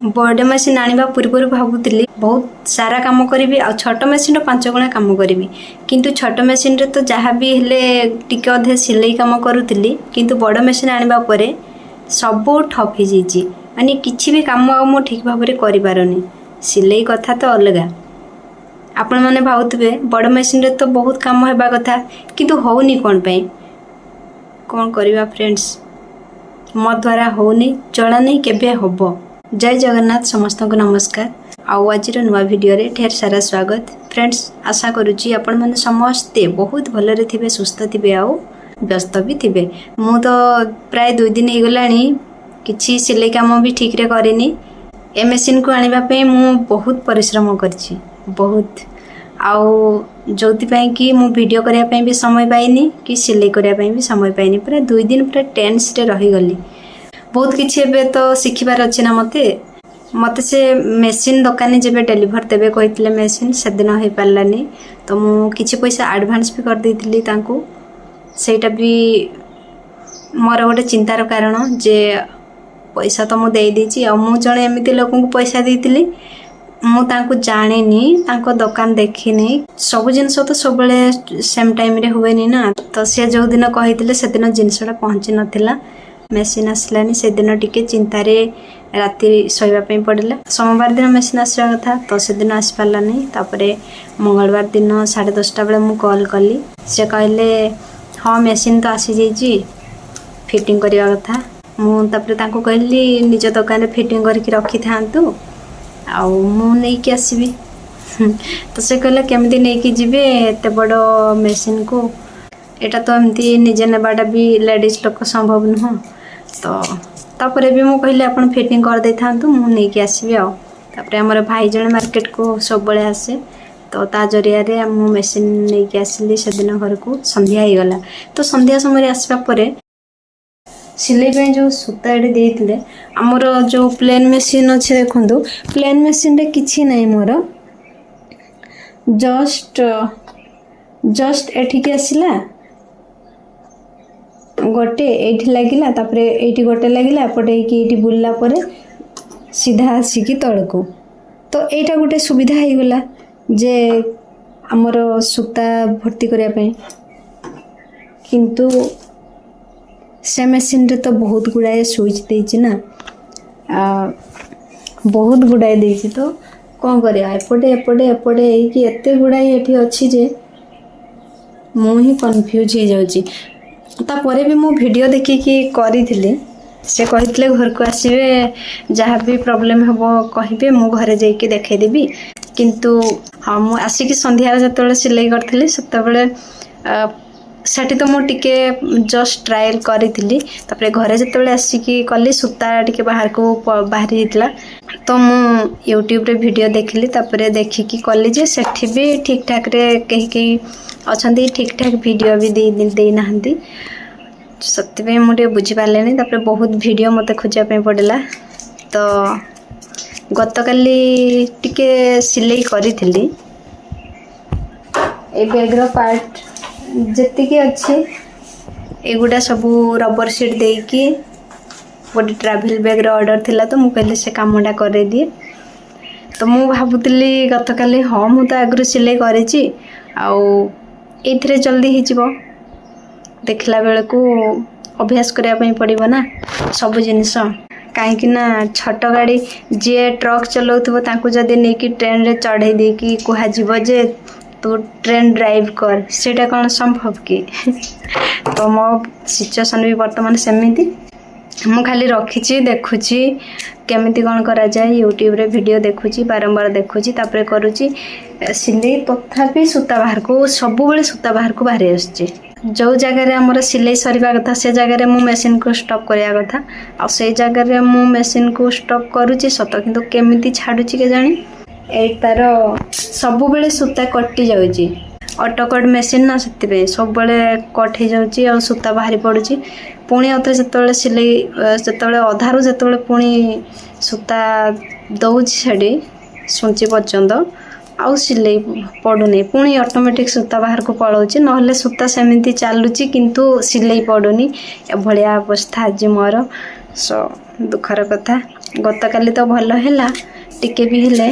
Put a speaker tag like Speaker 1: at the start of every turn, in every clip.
Speaker 1: बड़ मेसीन आने पूर्व भावुली बहुत सारा कम करी आ छोट मेसीन 5 गुणा कम करी किंतु छोट मेसीन रे तो जहाँ भी हेले टिके अधे सिलाई कम करूली किंतु बड़ मेसीन आने पर सब ठप हो जाइए माने किसी भी काम मु ठीक भाव में करें सिलाई कथा तो अलग आपण मैंने भावुवे बड़ मेसीन रे तो बहुत कम होगा कथा किंतु होनी कौन पे कौन करवा फ्रेंड्स मो द्वारा होनी चला नहीं केबे हबो। जय जगन्नाथ समस्त को नमस्कार आउ आज नुआ वीडियो रे ढेर सारा स्वागत फ्रेंड्स। आशा करुच्ची आपण मैंने समस्ते बहुत भलरे थिबे सुस्थ थिबे आउ व्यस्त भी थिबे। मु तो प्राय 2 दिन हो गलानी किछि सिलाई काम भी ठीक रे करिनी। ए मशीन को आनिबा पे मु बहुत परिश्रम करछि बहुत आउ जोति पई कि मु वीडियो करिया पे भी समय पाइनी कि सिलाई करिया पे भी समय पाइनी। पूरा 2 दिन पूरा टेंस रे रही गली। बहुत किछि एबे तो सिखिबार अछि ना मते से मेसीन दुकान जेबे डिलीवर देबे कहितले मेसीन से दिन होई पारलानी तो मु किछि पैसा एडवांस भी कर देइतिली तांको। सेटा भी मोर गोटे चिंतार कारण जे पैसा तो मु देई देछि आ मु जणे एमिति लोकन को पैसा देइतिली मु तांको जानेनी तांको दुकान देखिनी सब जिनस तो सब बेले सेम टाइम रे हुएनी ना तो से जो दिन कहितले से दिन जिनसटा पहुंची नथिला मेसीन आसलानी से दिन टिके चिंतारे राति सोइबा पे पड़ला। सोमवार दिन मेसीन आसवा कथा तो से दिन आस पारलानी। तापरे मंगलवार दिन 10:30 बेले मु कॉल कली से कहले हाँ मेसीन तो आसी जाइए फिटिंग करवा कथा। मु तापरे तांको कहली निज दुकान रे फिटिंग करके रखी थांतु आउ मु नै कि आसीबी तो से कहले केमती नै कि जिबे एते बड़ मेसीन को एटा तो एमती निजे नेबाटा भी लेडीज लोक संभव नुह तो तापरे भी मु कहले अपन फिटिंग कर दे थांतु मु नै कि आसीबी आ। तापरे हमर भाई जने मार्केट को सब बळे आसे तो ता जरिया रे मु मेसीन नै कि आसीली से दिन घर को संध्या ही गला। तो संध्या समय आसबा परे सिलाई पे जो सूता एडे देइतले हमर जो प्लेन मेसीन अछि देखंतु प्लेन मेसीन रे किछि नै मोर जस्ट एठी के आसिला गोटे एठी लागिला तापरे एठी गोटे लागिला एपटे एठी बुलला परे सीधा आसिकी तळको तो एटा गोटे सुविधा हो गला जे हमर सूता भर्ती करिया पे किंतु से मेसीन रे तो बहुत गुड़ाए स्विच देछि ना बहुत गुड़ाए देछि तो कौन करिया एपटे एपटे एपटे कि एते गुड़ाए एठी अछि जे मु ही कंफ्यूज हो जाउची। तापर भी मु वीडियो देखिकी करी से कहते घर को आसबे जहाँ भी प्रोब्लेम हम कहे मु घरे जाइए देखे देवी किंतु हाँ मु आसिक संध्या जो सिलाई करी सेठी तो मु टिके जस्ट ट्रायल करी घरे जो आसिकी कली सूता टिके बाहर को बाहरी जाता तो मु यूट्यूब रे वीडियो देखली तापर देखिकी कली जे सेठी भी ठीक ठाक रे कहीं अच्छा ठीक ठाक वीडियो भी दे नाहंती सत्य मुझे बुझीपारे तापर बहुत वीडियो मत खोजापी पड़ला। तो गतकाली टिके सिलाई करी ए बैगर पार्ट जेतिकी अच्छी एगुड़ा सबू रबर सीट देकी गोटे ट्रावेल बैग ऑर्डर थिला तो मु कहली से कामटा करे दिए तो मु भाबुतली गतकाली हाँ मु तो आगु सिलाई करी एथिरे जल्दी ही जीवो देखला बेले को अभ्यास करने पड़ो ना सब जिनस कहीं छोट गाड़ी जी ट्रक चलाउथबो तांको जदि नहीं कि ट्रेन रे चढ़े देकी कह जे तू ट्रेन ड्राइव कर सेटा कौन संभव कि तो मो सिचुएशन भी वर्तमान सेमिति मु खाली रखी देखुची केमिति कौन करा जाए यूट्यूब रे वीडियो देखुची बारंबार देखुची तापरे करूची सिलाई तथापि सूता बाहर को सब बेले सूता बाहर को बाहरी आसुची जो जगह आमर सिलाई सरिबा कथा से जगह मु मेसीन को स्टॉप करिया कथा आ से जगह मु मेसीन को स्टॉप करूची सत किंतु केमिति छाडुची के जानी ए तार सब बेले सूता कटि जाउची ऑटोकट मेसीन ना से सब बेले कट हो जाउची आ सूता बाहरी पड़ुची पुणी आते जो सिलाई जो अधारू जो पुणी सूता दौची छाड़ी सुंची पर्यंत आउ सिलाई पड़ुनी पुणी ऑटोमेटिक सूता बाहर को पलाऊँ ना सूता सेमती चलुची किंतु सिलाई पड़ुनी एभलिया अवस्था आज मोर सो दुखर कथा गत काली तो भल है टिके भी हेले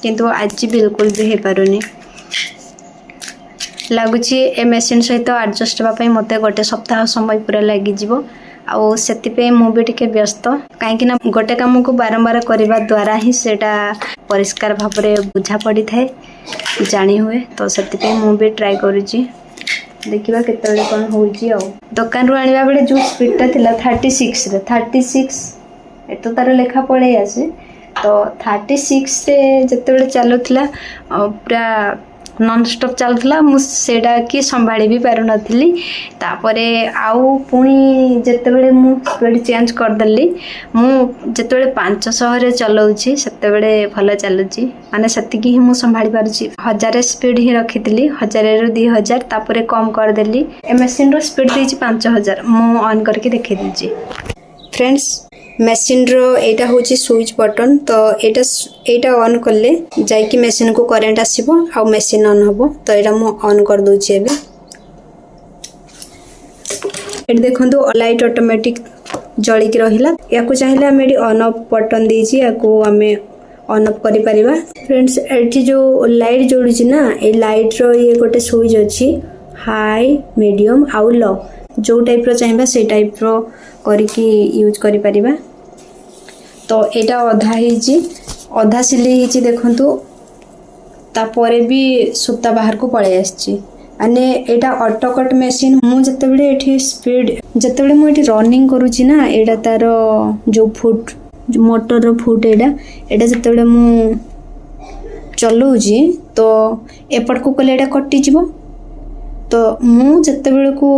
Speaker 1: किंतु आज बिल्कुल भी हो पारुनी लगुच ए मेसीन सहित एडजस्ट हाँपाई मत गोटे सप्ताह समय पूरा लगिज से मुझे टिके व्यस्त कहीं गोटे कम को बारंबार करने द्वारा ही सेटा परिष्कार भाव में बुझा पड़ी थाए जानी हुए तो से मुझे ट्राए करुच्ची देखा केत कौन हो दुकान रू आने बेले जो स्पीडटा था 36 रे 36 तो तार लेखा पड़े आसे तो 36 रे जिते चलुला पूरा नॉन स्टॉप चलुला मुझा कि संभाली भी पार नी तापरे आउ पुणी जिते मु स्पीड चेंज करदेली मुझे 500 चलाऊँगी से भल चलुची माने सेतिकी ही मु संभाली पारुची 1000 स्पीड ही रखी 1000 रू 2000 तापरे कम करदेली ए मशीन रो स्पीड देछि 5000 मु ऑन करके देखै दीजिए फ्रेंड्स मेसीन रो एटा होची स्विच बटन तो एटा ऑन करले जाइकी मेसीन को करंट आसीबो आ मेसीन ऑन होबो तो एटा मु ऑन कर दोची एबे एट देखंतु लाइट ऑटोमेटिक जळी के रहिला याको चाहिले हम एडी ऑन ऑफ बटन देजी याको हमें ऑन ऑफ करि परिबा फ्रेंड्स एठी जो लाइट जोडुची ना ए लाइट रो ये गोटे स्विच अछि हाई मीडियम आ लो जो टाइप रो चाहिबा से टाइप रो करके यूज करि परिबा तो एटा अधा ही अधा सिलाई ही देखंतु तापरे भी सूता बाहर को पड़े आछि माने एटा ऑटो कट मशीन मु जतबेले एठी स्पीड जतबेले मु एठी रनिंग करूची ना एटा तार जो फुट मोटर रो फुट एटा जतबेले मु चलौजी तो एपट को कले एटा कटि जिवो तो मु जते बेले को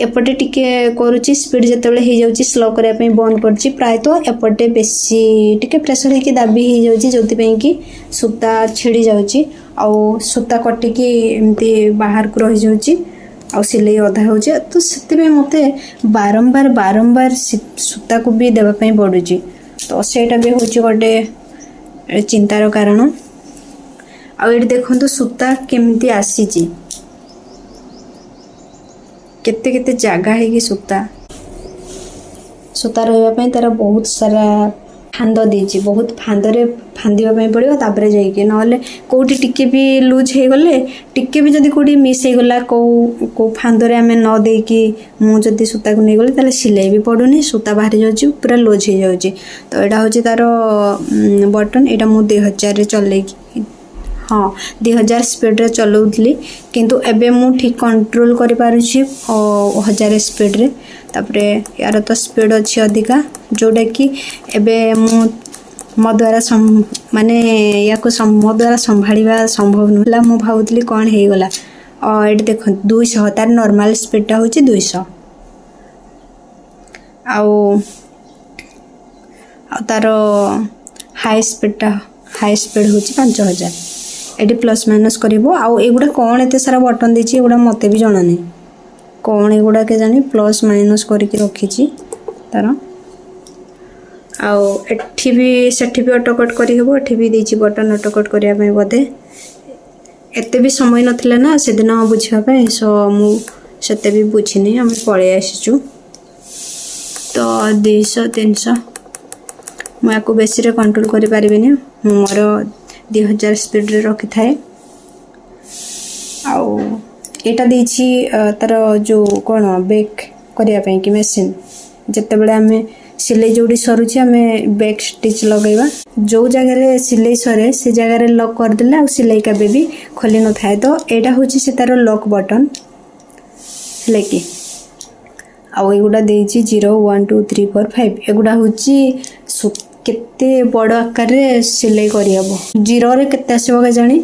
Speaker 1: एपटे टिके करूची स्पीड जते बेले हे जाउची स्लो करिया पई बंद करची प्राय तो एपटे बेसी टिके प्रेशर हे कि दाबी हे जाउची जोति पई कि सूता छिड़ी जाउची आ सूता कटि कि एमती बाहर को रहि जाउची आ सिलाई अधा होची तो सेते पे मते बारंबार सूता को भी देबा पई पडुची तो सेटा भी होची गोटे चिंतार कारण आ एठी देखंतु सूता केमती आसीची केते केते जगह है कि सूता रही तार बहुत सारा फांद देछि बहुत फांदरे फांदिबा पड़ो तापर जाइए ना कौटी टिके भी लूज हो गले टिके भी जदि कौटी मिस हो गला को फांदरे आम न देकी मुझे सूता को नहीं गले ताले सिलाई भी पड़ुनी सूता बाहर जाउची पूरा लूज हो जाउची तो एटा होची तार बटन एटा मु 2000 रे चलेकी हाँ 2000 स्पीड रे चलाउली किंतु एबे मु ठीक कंट्रोल करि पारुछि 1000 स्पीड रे तापरे यार तो स्पीड अछि अधिका जोटा कि एबे मो द्वारा माने या को मो द्वारा संभाळिबा संभव नहला मु भाउतली कोन हे गला और एट देख 200 तार नॉर्मल स्पीड टा होछि 200 आउ तार हाई स्पीड होछि 5000 एटी प्लस माइनस करिवो आउ एगुडा कोन एते सारा बटन देछि एगुडा मते भी जणा नै कोन एगुडा के जानि प्लस माइनस करके रखिछि तार आउ एठी भी सेठी भी ऑटो कट करि हेबो एठी भी देछि बटन ऑटो कट करिया पय बदे एते भी समय नथिला ना से दिन बुझिया पय सो मु सेते भी बुझिनी हम पळे आसिछु तो 200 300 मु याको बेसी रे कंट्रोल करि परिबिनी मु मोर 2000 स्पीड रे रखी थाए आउ एटा देछि तार जो कोन बैक करिया पय कि मशीन जते बेले हमें सिलाई जोड़ी सरुछि हमें बैक स्टिच लगैबा जो जगह रे सिलाई सरे से जगह रे लॉक कर देला आ सिलाई का भी खोली न थाए तो एटा होछि से तार लॉक बटन लेके आउ एगुडा देछि 0 1 2 3 4 5 एगुडा होछि केते बड़ आकार रे सिलाई करि हबो 0 रे केते आसीबो के जानी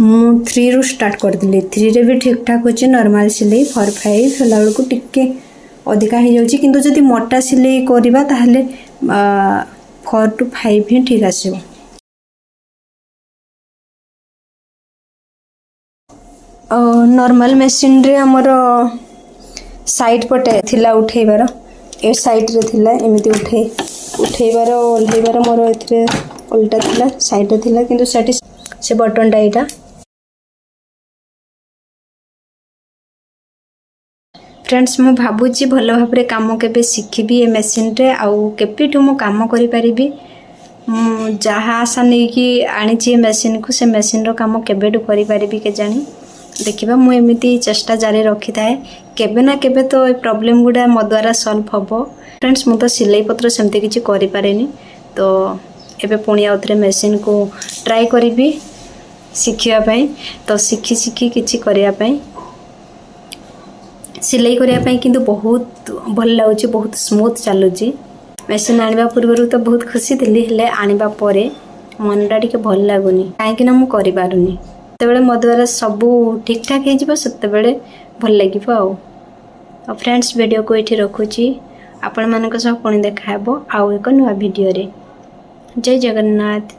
Speaker 1: मु 3 रु स्टार्ट कर दिले 3 रे भी ठीक ठाक होछि नॉर्मल सिलाई 4 5 हला को टिके अधिका हो जाउछि किंतु जदि मोटा सिलाई करबा ताहले 4 to 5 ही ठीक आसीबो नॉर्मल मशीन रे हमर साइड पटे थिला उठेबार ए साइड रे थिला एमिति उठेबार ओल्हेबार मोर एथरे उल्टा थिला साइड रे थिला किंतु सेठी से बटन टा एटा फ्रेंड्स मु भावुची भल भाव काम के शिखी ए मेसीन रे आउ केपेठू मु काम करि जहाँ आशा नहीं कि आनी मेसीन को से मेसीन रो काम केबेठू करि परिबी के जानी देखिबा मु एमिति चेष्टा जारी रखी थाए केबे ना केबे तो ए प्रॉब्लम गुडा मो द्वारा सॉल्व हबो। फ्रेंड्स मु तो सिलाई पत्र सेमती किछि करि पारेनी तो एबे पुणी आउथरे मेसीन को ट्राई करिबी शिखिया पई तो शिखी शिखी किछि करिया पई सिलाई करिया पई किंतु बहुत भल लागुची बहुत स्मूथ चलुची। मेसीन आनिबा पूर्व तो बहुत खुशी थिली हेले आनिबा परे मनटा टिके भल लागुनी काहेकि ना मु करि पारुनी तेबेले मो द्वारा सब ठीक ठाक हे जिवो सते बेले भल लागिवो आ फ्रेंड्स वीडियो को एठी रखुची आपण मानक सह पुणी देखा हेबो आउ एक नुवा वीडियो रे। जय जगन्नाथ।